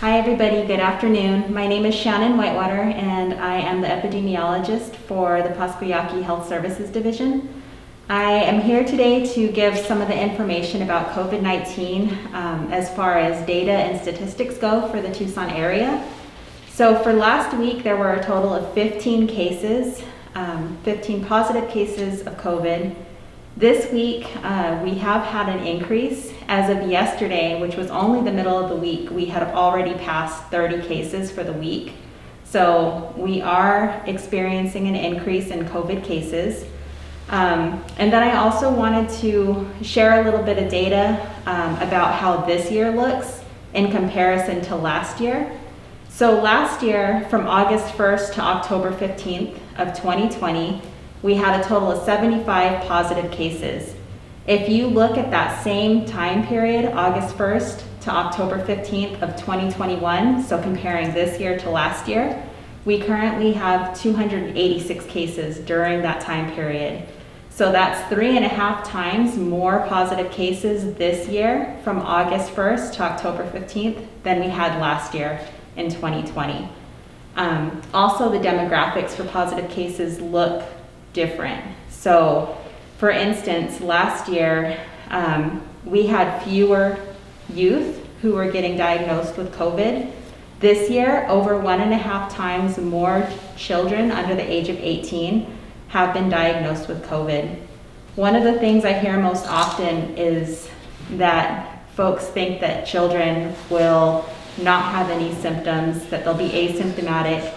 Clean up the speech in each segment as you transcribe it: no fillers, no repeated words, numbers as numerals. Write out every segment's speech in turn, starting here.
Hi everybody, good afternoon. My name is Shannon Whitewater and I am the epidemiologist for the Pasquayaki Health Services Division. I am here today to give some of the information about COVID-19 as far as data and statistics go for the Tucson area. So for last week there were a total of 15 cases, 15 positive cases of COVID. This week, we have had an increase. As of yesterday, which was only the middle of the week, we had already passed 30 cases for the week. So we are experiencing an increase in COVID cases. And then I also wanted to share a little bit of data about how this year looks in comparison to last year. So last year, from August 1st to October 15th of 2020, we had a total of 75 positive cases. If you look at that same time period, August 1st to October 15th of 2021, so comparing this year to last year, we currently have 286 cases during that time period. So that's 3.5 times more positive cases this year from August 1st to October 15th than we had last year in 2020. Also, the demographics for positive cases look different. So for instance, last year we had fewer youth who were getting diagnosed with COVID. This year, over 1.5 times more children under the age of 18 have been diagnosed with COVID. One of the things I hear most often is that folks think that children will not have any symptoms, that they'll be asymptomatic.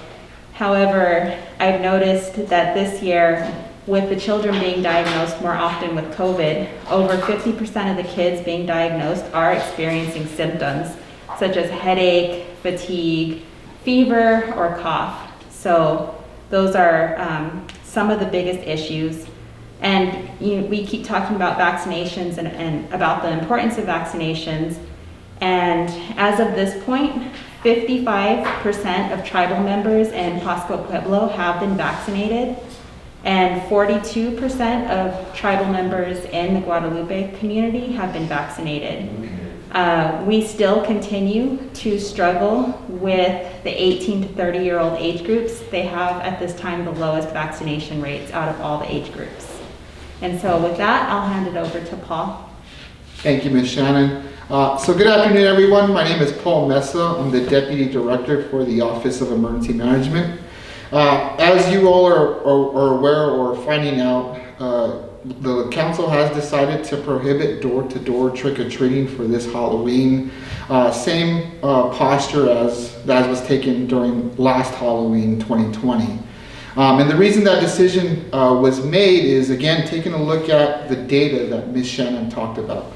However, I've noticed that this year, with the children being diagnosed more often with COVID, over 50% of the kids being diagnosed are experiencing symptoms, such as headache, fatigue, fever, or cough. So those are some of the biggest issues. And we keep talking about vaccinations and about the importance of vaccinations. And as of this point, 55% of tribal members in Pasco Pueblo have been vaccinated, and 42% of tribal members in the Guadalupe community have been vaccinated. We still continue to struggle with the 18 to 30-year-old age groups. They have at this time the lowest vaccination rates out of all the age groups. And so with that, I'll hand it over to Paul. Thank you, Ms. Shannon. So good afternoon, everyone. My name is Paul Mesa. I'm the Deputy Director for the Office of Emergency Management. As you all are aware or finding out, the council has decided to prohibit door-to-door trick-or-treating for this Halloween. Same posture as that was taken during last Halloween 2020. And the reason that decision was made is, again, taking a look at the data that Ms. Shannon talked about.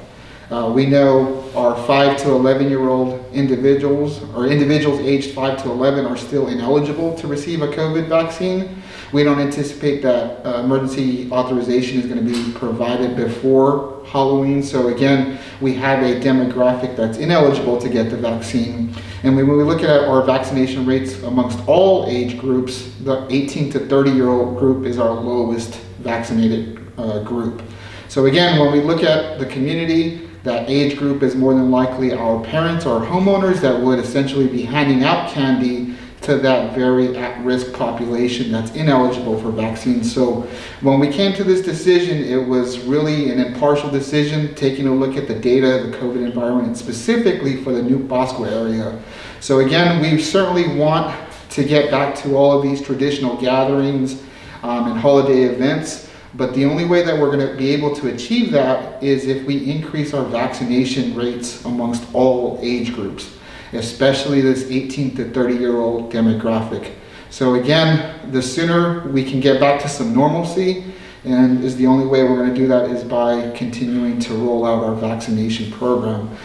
We know our 5 to 11-year-old individuals, or individuals aged 5 to 11, are still ineligible to receive a COVID vaccine. We don't anticipate that emergency authorization is going to be provided before Halloween. So again, we have a demographic that's ineligible to get the vaccine. And when we look at our vaccination rates amongst all age groups, the 18 to 30-year-old group is our lowest vaccinated group. So again, when we look at the community, that age group is more than likely our parents or homeowners that would essentially be handing out candy to that very at-risk population that's ineligible for vaccines. So when we came to this decision, it was really an impartial decision, taking a look at the data, the COVID environment, specifically for the New Pasco area. So again, we certainly want to get back to all of these traditional gatherings and holiday events. But the only way that we're going to be able to achieve that is if we increase our vaccination rates amongst all age groups, especially this 18 to 30-year-old demographic. So again, the sooner we can get back to some normalcy, and is the only way we're going to do that is by continuing to roll out our vaccination program.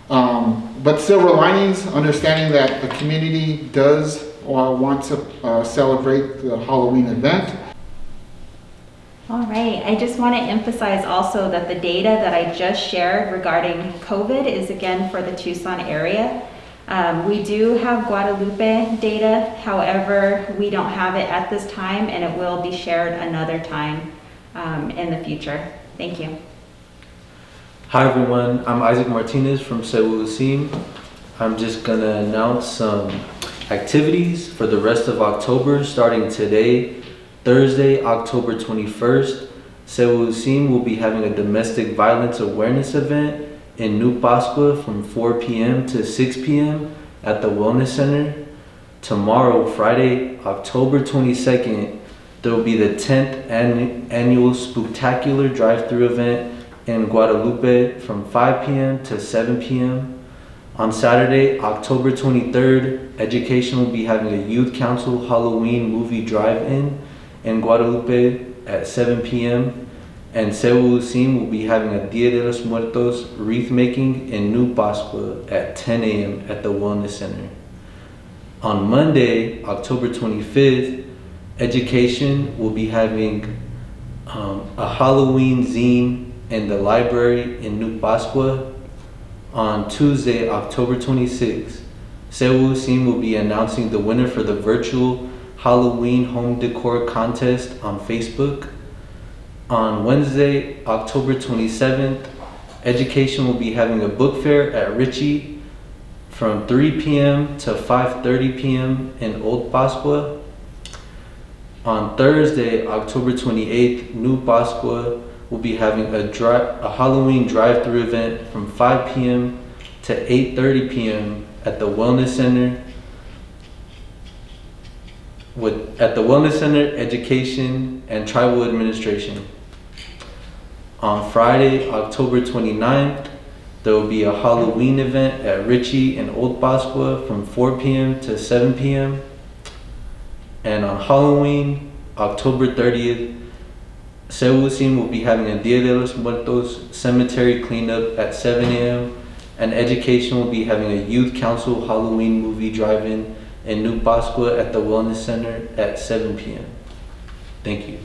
But silver linings, understanding that the community does want to celebrate the Halloween event. All right, I just want to emphasize also that the data that I just shared regarding COVID is again for the Tucson area. We do have Guadalupe data, however, we don't have it at this time and it will be shared another time in the future. Thank you. Hi everyone, I'm Martinez from Sewa Uusim. I'm just gonna announce some activities for the rest of October, starting today, Thursday, October 21st. Sewa Uusim will be having a domestic violence awareness event in New Pascua from 4 p.m. to 6 p.m. at the Wellness Center. Tomorrow, Friday, October 22nd, there will be the 10th annual Spooktacular drive-thru event in Guadalupe from 5 p.m. to 7 p.m. On Saturday, October 23rd, Education will be having a Youth Council Halloween movie drive-in Guadalupe at 7 p.m. And Sewa Uusim will be having a Dia de los Muertos wreath making in New Pascua at 10 a.m. at the Wellness Center. On Monday, October 25th, Education will be having a Halloween zine in the library in New Pascua. On Tuesday, October 26th, Sewa Uusim will be announcing the winner for the virtual Halloween home decor contest on Facebook. On Wednesday, October 27th, Education will be having a book fair at Ritchie from 3 p.m. to 5:30 p.m. in Old Pascua. On Thursday, October 28th, New Pascua will be having a Halloween drive-thru event from 5 p.m. to 8:30 p.m. at the Wellness Center. At the Wellness Center, Education, and Tribal Administration. On Friday, October 29th, there will be a Halloween event at Ritchie in Old Pascua from 4 p.m. to 7 p.m. And on Halloween, October 30th, Sewa Uusim will be having a Dia de los Muertos cemetery cleanup at 7 a.m. and Education will be having a Youth Council Halloween movie drive-in New Pascua at the Wellness Center at 7 p.m. Thank you.